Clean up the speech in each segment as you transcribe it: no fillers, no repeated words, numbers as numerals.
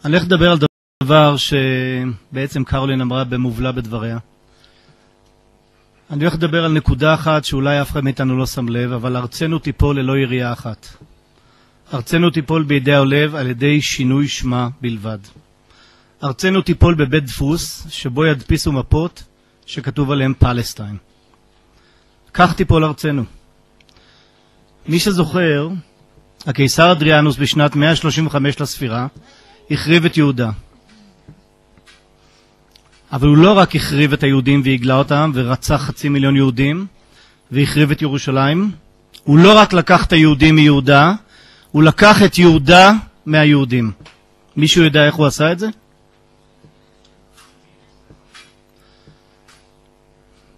אני הולך לדבר על דבר שבעצם קרולין אמרה במובלע בדבריה. אני הולך לדבר על נקודה אחת שאולי אף אחד מאיתנו לא שם לב, אבל ארצנו תיפול ללא ירייה אחת. ארצנו תיפול בידי האויב על ידי שינוי שמה בלבד. ארצנו תיפול בבית דפוס שבו ידפיסו מפות שכתוב עליהם פלסטיין. כך תיפול ארצנו. מי שזוכר, הקיסר אדריאנוס בשנת 135 לספירה החריב את יהודה. אבל הוא לא רק החריב את היהודים והגלה אותם ורצח 500,000 יהודים והחריב את ירושלים. הוא לא רק לקח את היהודים מיהודה, הוא לקח את יהודה מהיהודים. מישהו יודע איך הוא עשה את זה?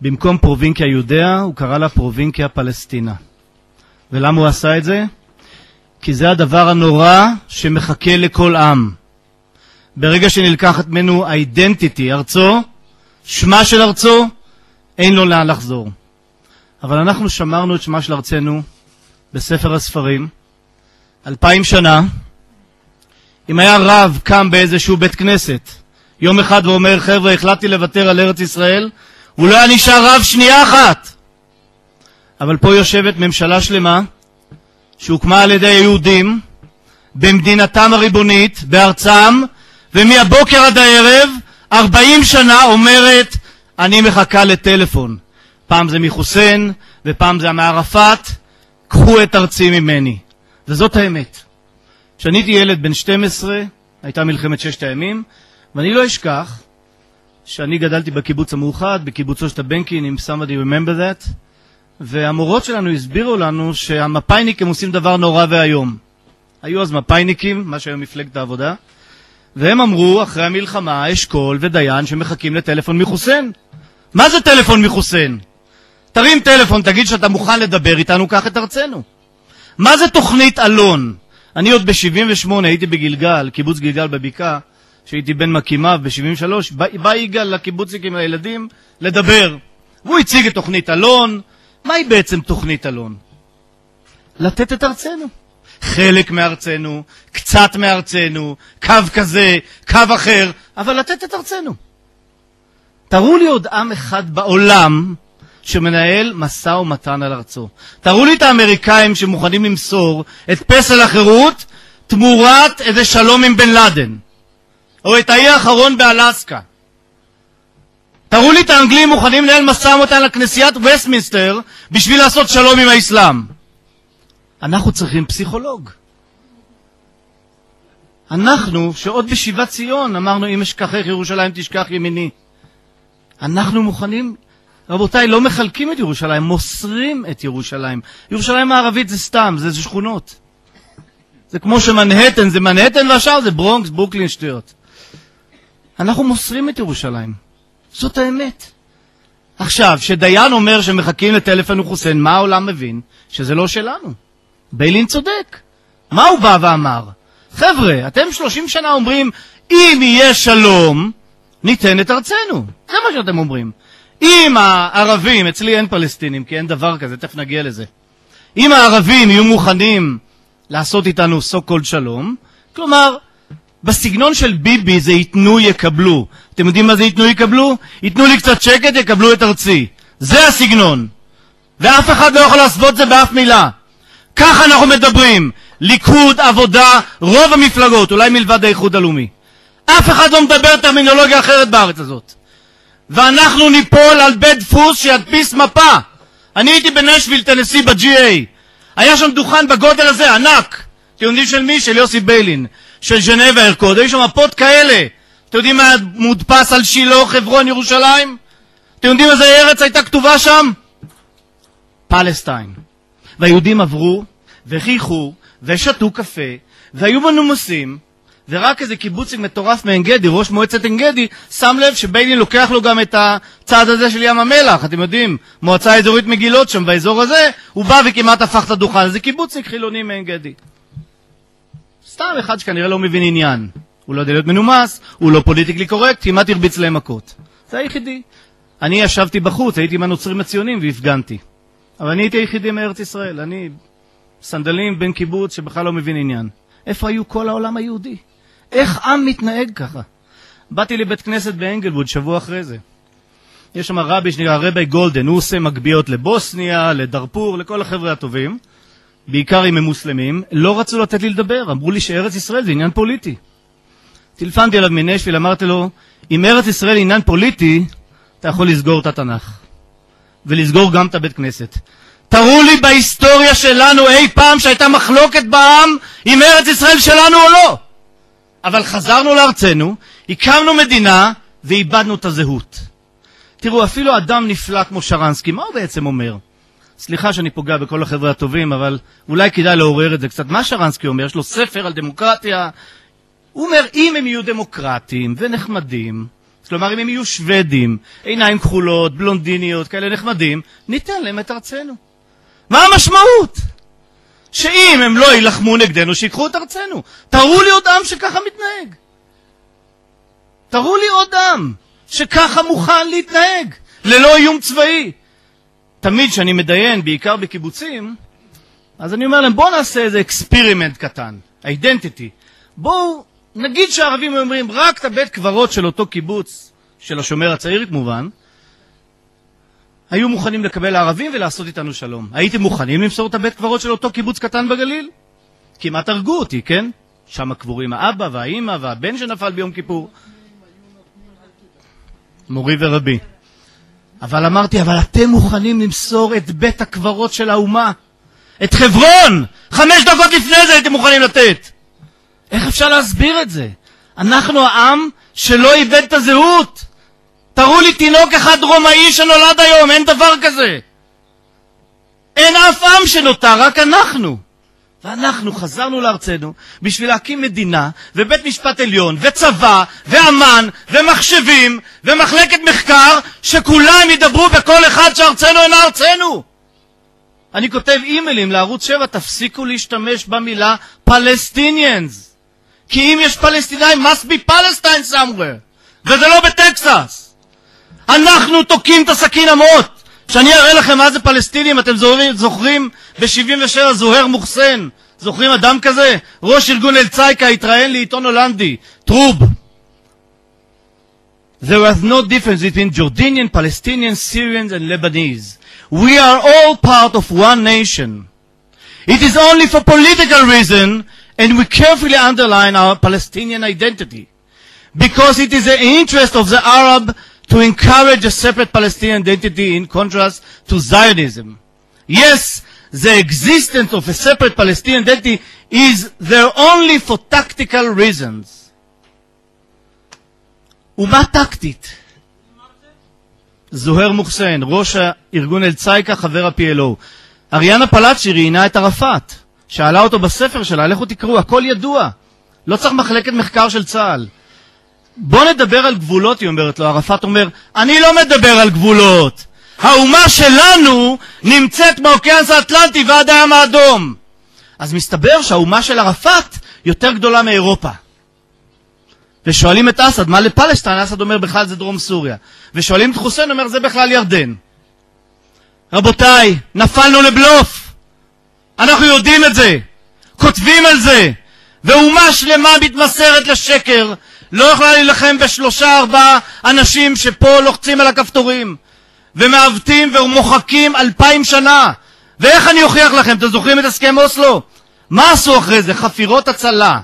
במקום פרובינקיה יהודיה, הוא קרא לה פרובינקיה פלסטינה. ולמה הוא עשה את זה? כי זה הדבר הנורא שמחכה לכל עם. ברגע שנלקחת ממנו האידנטיטי, ארצו, שמה של ארצו, אין לו לאן לחזור. אבל אנחנו שמרנו את שמה של ארצנו בספר הספרים, 2000 שנה. אם היה רב קם באיזשהו בית כנסת, יום אחד ואומר, חבר'ה, החלטתי לוותר על ארץ ישראל, הוא לא היה נשאר רב שנייה אחת. אבל פה יושבת ממשלה שלמה, שהוקמה על ידי היהודים, במדינתם הריבונית, בארצם, ומהבוקר עד הערב, 40 שנה אומרת, אני מחכה לטלפון. פעם זה מחוסיין, ופעם זה מערפאת, קחו את ארצי ממני. וזאת האמת. כשאני הייתי ילד בן 12, הייתה מלחמת ששת הימים, ואני לא אשכח שאני גדלתי בקיבוץ המאוחד, בקיבוצו של הבנקין, if somebody remember that, והמורות שלנו הסבירו לנו שהמפאיניקים עושים דבר נורא והיום. היו אז מפאיניקים, מה שהיום מפלגת העבודה, והם אמרו אחרי המלחמה, אשכול ודיין שמחכים לטלפון מחוסיין. מה זה טלפון מחוסיין? תרים טלפון, תגיד שאתה מוכן לדבר איתנו, קח את ארצנו. מה זה תוכנית אלון? אני עוד ב-78 הייתי בגלגל, קיבוץ גלגל בבקעה, שהייתי בן מקימיו ב-73, בא יגאל לקיבוציק עם הילדים לדבר. והוא הציג את תוכנית אלון. מהי בעצם תוכנית אלון? לתת את ארצנו. חלק מארצנו, קצת מארצנו, קו כזה, קו אחר, אבל לתת את ארצנו. תראו לי עוד עם אחד בעולם שמנהל מסע ומתן על ארצו. תראו לי את האמריקאים שמוכנים למסור את פסל החירות תמורת איזה שלום עם בן לאדן. או את האי האחרון באלסקה. תראו לי את האנגלים מוכנים לנהל מסע ומתן לכנסיית וסטמינסטר בשביל לעשות שלום עם האסלאם. אנחנו צריכים פסיכולוג. אנחנו, שעוד בשיבת ציון אמרנו, אם אשכחך ירושלים תשכח ימיני. אנחנו מוכנים, רבותיי, לא מחלקים את ירושלים, מוסרים את ירושלים. ירושלים הערבית זה סתם, זה שכונות. זה כמו שמנהטן, זה מנהטן והשאר זה ברונקס, ברוקלין, שטויות. אנחנו מוסרים את ירושלים. זאת האמת. עכשיו, שדיין אומר שמחכים לטלפון מחוסיין, מה העולם מבין? שזה לא שלנו. ביילין צודק. מה הוא בא ואמר? חבר'ה, אתם 30 שנה אומרים, אם יהיה שלום, ניתן את ארצנו. זה מה שאתם אומרים. אם הערבים, אצלי אין פלסטינים, כי אין דבר כזה, תכף נגיע לזה. אם הערבים יהיו מוכנים לעשות איתנו so called שלום, כלומר, בסגנון של ביבי זה יתנו יקבלו. אתם יודעים מה זה יתנו יקבלו? יתנו לי קצת שקט, יקבלו את ארצי. זה הסגנון. ואף אחד לא יכול להסוות זה באף מילה. כך אנחנו מדברים. ליכוד, עבודה, רוב המפלגות, אולי מלבד האיחוד הלאומי. אף אחד לא מדבר טרמינולוגיה אחרת בארץ הזאת. ואנחנו ניפול על בית דפוס שידפיס מפה. אני הייתי בנשוויל, טנסי, ב-GA. היה שם דוכן בגודל הזה, ענק. אתם יודעים של מי? של יוסי ביילין. של ז'נבה ערכות. היו שם מפות כאלה. אתם יודעים מה מודפס על שילה, חברון, ירושלים? אתם יודעים איזה ארץ הייתה כתובה שם? פלסטיין. והיהודים עברו, וחיכו, ושתו קפה, והיו מנומסים, ורק איזה קיבוציק מטורף מאנגדי, ראש מועצת אנגדי, שם לב שביילין לוקח לו גם את הצד הזה של ים המלח. אתם יודעים, מועצה אזורית מגילות שם באזור הזה, הוא בא וכמעט הפך את הדוכן. זה קיבוציק חילוני מאנגדי. סתם אחד שכנראה לא מבין עניין. הוא לא יודע להיות מנומס, הוא לא פוליטיקלי קורקט, כמעט הרביץ להם מכות. זה היחידי. אני ישבתי בחוץ, הייתי עם הנוצרים הציונים והפגנתי. אבל אני הייתי היחידי מארץ ישראל. אני סנדלים בן קיבוץ שבכלל לא מבין עניין. איפה היו כל העולם היהודי? איך עם מתנהג ככה? באתי לבית כנסת באנגלווד שבוע אחרי זה. יש שם רבי שנקרא רבי גולדן, הוא עושה מגביות לבוסניה, לדרפור, לכל החבר'ה הטובים, בעיקר אם הם מוסלמים. לא רצו לתת לי לדבר, אמרו לי שארץ ישראל זה עניין פוליטי. טלפנתי עליו מנשוויל, אמרתי לו, אם ארץ ישראל עניין פוליטי, אתה יכול לסגור את התנ"ך, ולסגור גם את הבית כנסת. תראו לי בהיסטוריה שלנו אי פעם שהייתה מחלוקת בעם אם ארץ ישראל שלנו או לא. אבל חזרנו לארצנו, הקמנו מדינה ואיבדנו את הזהות. תראו, אפילו אדם נפלא כמו שרנסקי, מה הוא בעצם אומר? סליחה שאני פוגע בכל החבר'ה הטובים, אבל אולי כדאי לעורר את זה קצת. מה שרנסקי אומר? יש לו ספר על דמוקרטיה. הוא אומר, אם הם יהיו דמוקרטיים ונחמדים, כלומר אם הם יהיו שוודים, עיניים כחולות, בלונדיניות, כאלה נחמדים, ניתן להם את ארצנו. מה המשמעות? שאם הם לא ילחמו נגדנו, שיקחו את ארצנו. תראו לי עוד עם שככה מתנהג. תראו לי עוד עם שככה מוכן להתנהג, ללא איום צבאי. תמיד שאני מדיין, בעיקר בקיבוצים, אז אני אומר להם, בואו נעשה איזה אקספרימנט קטן, אידנטיטי. בואו נגיד שהערבים אומרים, רק את הבית קברות של אותו קיבוץ, של השומר הצעיר כמובן, היו מוכנים לקבל הערבים ולעשות איתנו שלום. הייתם מוכנים למסור את הבית קברות של אותו קיבוץ קטן בגליל? כמעט הרגו אותי, כן? שם הקבורים האבא והאמא והבן שנפל ביום כיפור. מורי ורבי. אבל אמרתי, אבל אתם מוכנים למסור את בית הקברות של האומה? את חברון! 5 דקות לפני זה הייתם מוכנים לתת. איך אפשר להסביר את זה? אנחנו העם שלא איבד את הזהות. תראו לי תינוק אחד רומאי שנולד היום, אין דבר כזה. אין אף עם שנותר, רק אנחנו. ואנחנו חזרנו לארצנו בשביל להקים מדינה ובית משפט עליון וצבא ואמן ומחשבים ומחלקת מחקר שכולם ידברו בכל אחד שארצנו אינה ארצנו. אני כותב אימיילים לערוץ 7, תפסיקו להשתמש במילה פלסטיניאנס. כי אם יש פלסטינאים, must be Palestine somewhere. וזה לא בטקסס. אנחנו תוקעים את הסכין המות. שאני אראה לכם מה זה פלסטינים, אתם זוכרים ב-77 זוהר מוחסן. זוכרים אדם כזה? ראש ארגון אל-צייקה התראיין לעיתון הולנדי. טרוב. There was no difference between Jordanian, Palestinians, Syrians and Lebanese. We are all part of one nation. It is only for political reason and we carefully underline our Palestinian identity. Because it is the interest of the Arab to encourage a separate Palestinian identity in contrast to Zionism. Yes, the existence of a separate Palestinian identity is there only for tactical reasons. ומה טקטית? זוהר מוחסן, ראש הארגון אל-צייקה, חבר ה-PLO. אריאנה פלאצ'י ראיינה את ערפאת. שאלה אותו בספר שלה, לכו תקראו, הכל ידוע. לא צריך מחלקת מחקר של צה"ל. בוא נדבר על גבולות, היא אומרת לו. ערפאת אומר, אני לא מדבר על גבולות. האומה שלנו נמצאת באוקיינוס האטלנטי ועד הים האדום. אז מסתבר שהאומה של ערפאת יותר גדולה מאירופה. ושואלים את אסד, מה לפלסטין? אסד אומר, בכלל זה דרום סוריה. ושואלים את חוסיין, אומר, זה בכלל ירדן. רבותיי, נפלנו לבלוף. אנחנו יודעים את זה. כותבים על זה. ואומה שלמה מתמסרת לשקר. לא יכולה להילחם ב3-4 אנשים שפה לוחצים על הכפתורים. ומעוותים ומוחקים 2000 שנה. ואיך אני אוכיח לכם? אתם זוכרים את הסכם אוסלו? מה עשו אחרי זה? חפירות הצלה.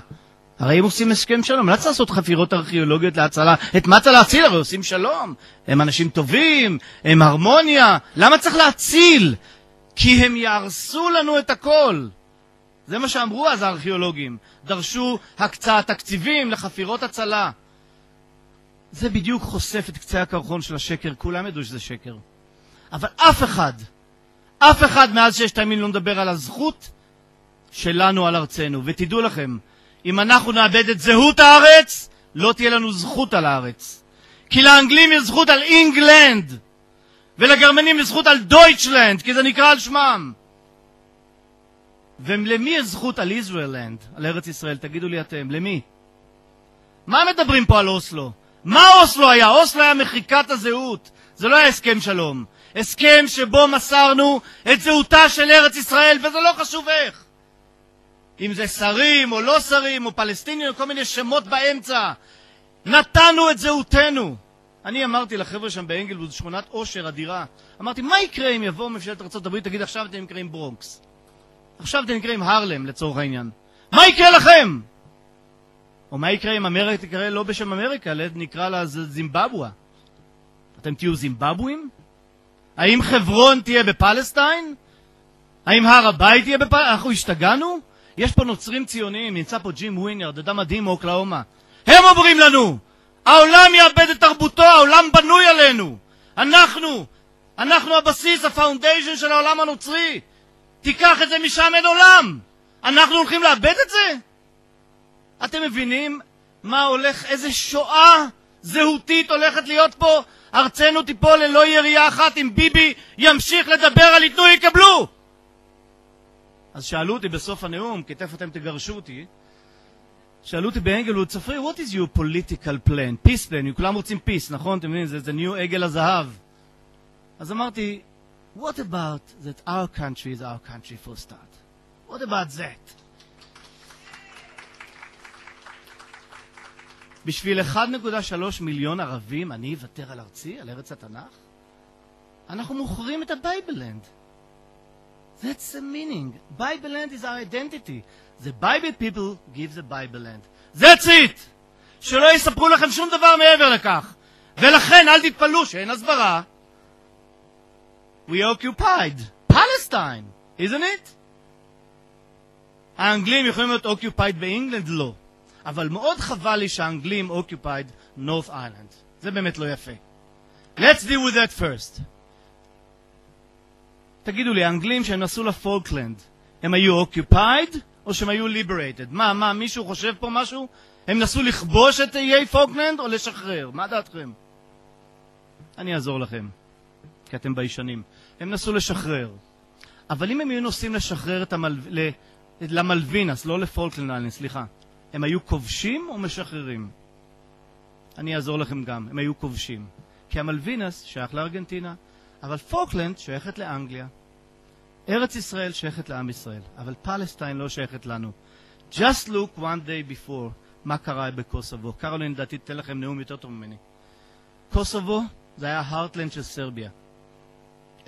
הרי הם עושים הסכם שלום, לא צריך לעשות חפירות ארכיאולוגיות להצלה. את מה צריך להציל? הרי עושים שלום. הם אנשים טובים, הם הרמוניה. למה צריך להציל? כי הם יהרסו לנו את הכל. זה מה שאמרו אז הארכיאולוגים. דרשו הקצאת תקציבים לחפירות הצלה. זה בדיוק חושף את קצה הקרחון של השקר. כולם ידעו שזה שקר. אבל אף אחד מאז 6 ימים לא מדבר על הזכות שלנו על ארצנו. ותדעו לכם, אם אנחנו נאבד את זהות הארץ, לא תהיה לנו זכות על הארץ. כי לאנגלים יש זכות על אינגלנד, ולגרמנים יש זכות על דויטשלנד, כי זה נקרא על שמם. ולמי יש זכות על ישראלנד, על ארץ ישראל? תגידו לי אתם, למי? מה מדברים פה על אוסלו? מה אוסלו היה? אוסלו היה מחיקת הזהות. זה לא היה הסכם שלום. הסכם שבו מסרנו את זהותה של ארץ ישראל, וזה לא חשוב איך. אם זה שרים או לא שרים, או פלסטינים, או כל מיני שמות באמצע. נתנו את זהותנו. אני אמרתי לחבר'ה שם באנגלווד, שכונת עושר אדירה, אמרתי, מה יקרה אם יבוא ממשלת ארצות הברית, תגיד, עכשיו אתם נקראים ברונקס. עכשיו אתם נקראים הרלם, לצורך העניין. מה יקרה לכם? או מה יקרה אם אמריקה תקרא לא בשם אמריקה, נקרא לה זימבבואה. אתם תהיו זימבבואים? האם חברון תהיה בפלסטיין? האם הר הבית יהיה בפלסטיין? אנחנו השתגענו? יש פה נוצרים ציוניים, נמצא פה ג'ים וויניארד, אדם מדהים מאוקלהומה. הם אומרים לנו, העולם יאבד את תרבותו, העולם בנוי עלינו. אנחנו הבסיס, הפאונדיישן של העולם הנוצרי. תיקח את זה משם, אין עולם. אנחנו הולכים לאבד את זה? אתם מבינים מה הולך, איזה שואה זהותית הולכת להיות פה? ארצנו תיפול ללא ירייה אחת אם ביבי ימשיך לדבר על יתנו יקבלו. אז שאלו אותי בסוף הנאום, כתף אתם תגרשו אותי, שאלו אותי באנגלווד, צפרי, what is your political plan? Peace plan, כולם רוצים peace, נכון? אתם מבינים, זה new עגל הזהב. אז אמרתי, what about that our country is our country for start? What about that? בשביל 1.3 מיליון ערבים אני אוותר על ארצי, על ארץ התנ"ך? אנחנו מוכרים את הבייבלנד. That's the meaning. Bible land is our identity. The Bible people give the Bible land. That's it. שלא יספרו לכם שום דבר מעבר לכך. ולכן אל תתפלאו שאין הסברה. We occupied Palestine, isn't it? האנגלים יכולים להיות occupied באנגלנד? לא. אבל מאוד חבל לי שהאנגלים occupied North Island. זה באמת לא יפה. Let's deal with that first. תגידו לי, האנגלים שהם נסעו לפולקלנד, הם היו occupied או שהם היו liberated? מה, מישהו חושב פה משהו? הם נסעו לכבוש את איי פולקלנד או לשחרר? מה דעתכם? אני אעזור לכם, כי אתם בישנים. הם נסעו לשחרר. אבל אם הם היו נוסעים לשחרר למלווינס, לא לפולקלנד, סליחה, הם היו כובשים או משחררים? אני אעזור לכם גם, הם היו כובשים. כי המלווינס שייך לארגנטינה, אבל פולקלנד שייכת לאנגליה. ארץ ישראל שייכת לעם ישראל, אבל פלסטיין לא שייכת לנו. Just look one day before מה קרה בקוסובו. קרולין, לדעתי, תתן לכם נאום יותר טוב ממני. קוסובו זה היה הארטלנד של סרביה.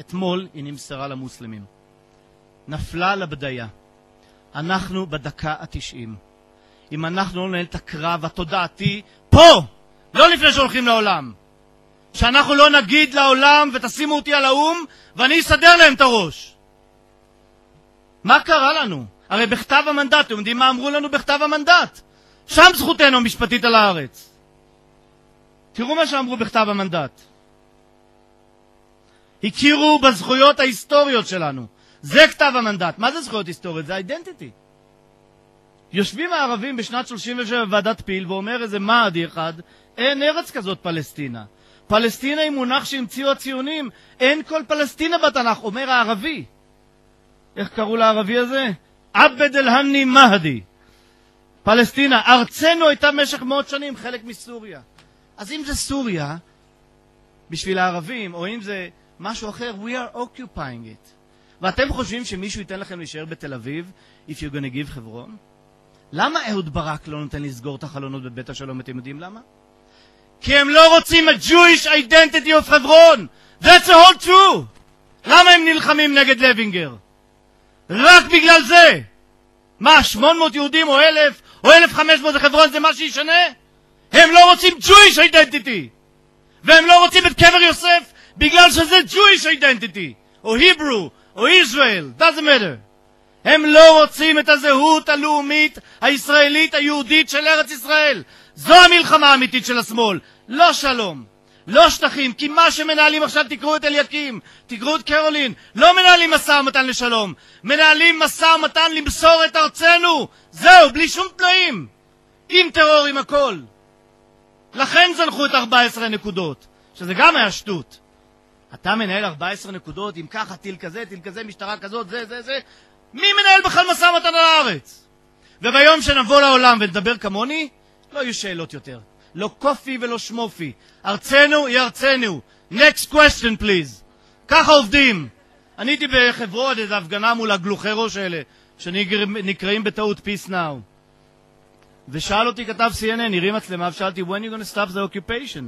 אתמול היא נמסרה למוסלמים. נפלה לבדיה. אנחנו בדקה ה-90. אם אנחנו לא ננהל את הקרב התודעתי, פה! לא לפני שהולכים לעולם. שאנחנו לא נגיד לעולם ותשימו אותי על האום ואני אסדר להם את הראש. מה קרה לנו? הרי בכתב המנדט, אתם יודעים מה אמרו לנו בכתב המנדט? שם זכותנו המשפטית על הארץ. תראו מה שאמרו בכתב המנדט. הכירו בזכויות ההיסטוריות שלנו. זה כתב המנדט. מה זה זכויות היסטוריות? זה אידנטיטי. יושבים הערבים בשנת 37 בוועדת פיל ואומר איזה מעדי אחד, אין ארץ כזאת פלסטינה. פלסטינה היא מונח שהמציאו הציונים. אין כל פלסטינה בתנ"ך, אומר הערבי. איך קראו לערבי הזה? עבד אל-הני מהדי. פלסטינה, ארצנו הייתה במשך מאות שנים חלק מסוריה. אז אם זה סוריה, בשביל הערבים, או אם זה משהו אחר, we are occupying it. ואתם חושבים שמישהו ייתן לכם להישאר בתל אביב, if you're gonna give חברון? למה אהוד ברק לא נותן לסגור את החלונות בבית השלום? אתם יודעים למה? כי הם לא רוצים ה-Jewish identity of חברון. That's the whole true. למה הם נלחמים נגד לוינגר? רק בגלל זה. מה, 800 יהודים או 1,000 או 1,500 לחברון זה מה שישנה? הם לא רוצים Jewish identity. והם לא רוצים את קבר יוסף בגלל שזה Jewish identity. או Hebrew, או Israel, doesn't matter. הם לא רוצים את הזהות הלאומית הישראלית היהודית של ארץ ישראל. זו המלחמה האמיתית של השמאל. לא שלום, לא שטחים, כי מה שמנהלים עכשיו, תקראו את אליקים, תקראו את קרולין, לא מנהלים מסע ומתן לשלום, מנהלים מסע ומתן למסור את ארצנו. זהו, בלי שום תנאים, עם טרור, עם הכל. לכן זנחו את 14 נקודות, שזה גם היה שטות. אתה מנהל 14 נקודות, עם ככה טיל כזה, משטרה כזאת, זה. מי מנהל בכלל מסע ומתן על הארץ? וביום שנבוא לעולם ונדבר כמוני, לא יהיו שאלות יותר. לא קופי ולא שמופי. ארצנו היא ארצנו. Next question please. ככה עובדים. אני הייתי בחברון, איזו הפגנה מול הגלוחי ראש האלה, שנקראים בטעות Peace Now. ושאל אותי כתב CNN, הרים מצלמה, ושאלתי, when are you going to stop the occupation?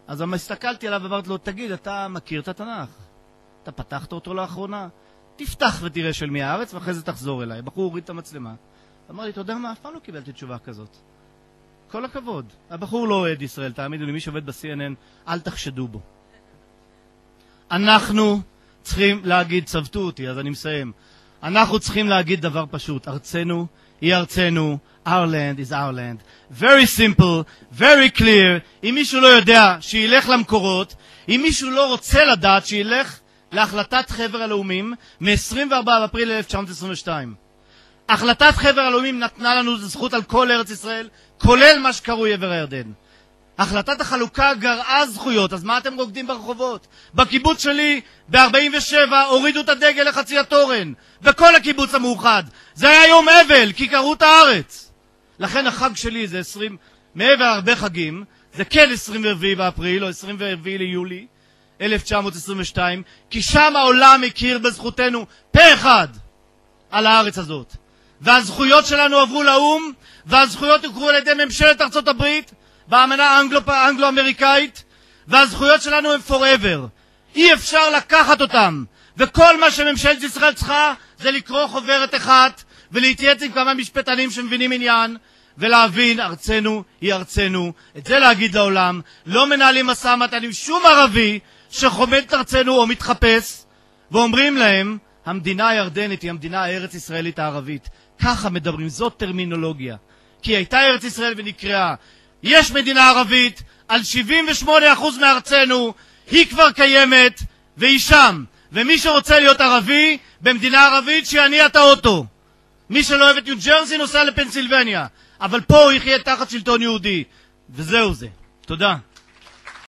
אז הסתכלתי עליו ואמרתי לו, תגיד, אתה מכיר את התנ"ך? אתה פתחת אותו לאחרונה? תפתח ותראה של מי הארץ, ואחרי זה תחזור אליי. בחור הוריד את המצלמה. אמר לי, אתה יודע מה? אף פעם לא קיבלתי תשובה כזאת. כל הכבוד. הבחור לא אוהד ישראל, תאמינו לי, מי שעובד ב-CNN, אל תחשדו בו. אנחנו צריכים להגיד, צוותו אותי, אז אני מסיים. אנחנו צריכים להגיד דבר פשוט. ארצנו היא ארצנו. Our land is our land. Very simple, very clear. אם מישהו לא יודע, שילך למקורות. אם מישהו לא רוצה לדעת, שילך להחלטת חבר הלאומים מ-24 באפריל 1922. החלטת חבר הלאומים נתנה לנו זכות על כל ארץ ישראל, כולל מה שקרוי עבר הירדן. החלטת החלוקה גרעה זכויות, אז מה אתם רוקדים ברחובות? בקיבוץ שלי, ב-47, הורידו את הדגל לחצי התורן. בכל הקיבוץ המאוחד. זה היה יום אבל, כי קראו את הארץ. לכן החג שלי זה 20, מעבר הרבה חגים, זה כן 24 באפריל או 24 ליולי 1922, כי שם העולם הכיר בזכותנו פה אחד על הארץ הזאת. והזכויות שלנו עברו לאום, והזכויות הוכרו על ידי ממשלת ארצות הברית, באמנה האנגלו-אמריקאית, והזכויות שלנו הם forever. אי אפשר לקחת אותם. וכל מה שממשלת ישראל צריכה זה לקרוא חוברת אחת, ולהתייעץ עם כמה משפטנים שמבינים עניין, ולהבין, ארצנו היא ארצנו. את זה להגיד לעולם. לא מנהלים משא ומתן עם שום ערבי שחומד את ארצנו או מתחפש, ואומרים להם, המדינה הירדנית היא המדינה הארץ ישראלית הערבית. ככה מדברים, זאת טרמינולוגיה. כי הייתה ארץ ישראל ונקראה. יש מדינה ערבית על 78% מארצנו, היא כבר קיימת והיא שם. ומי שרוצה להיות ערבי במדינה ערבית שיניע את האוטו. מי שלא אוהב את ניו ג'רזי נוסע לפנסילבניה. אבל פה הוא יחיה תחת שלטון יהודי. וזהו זה. תודה.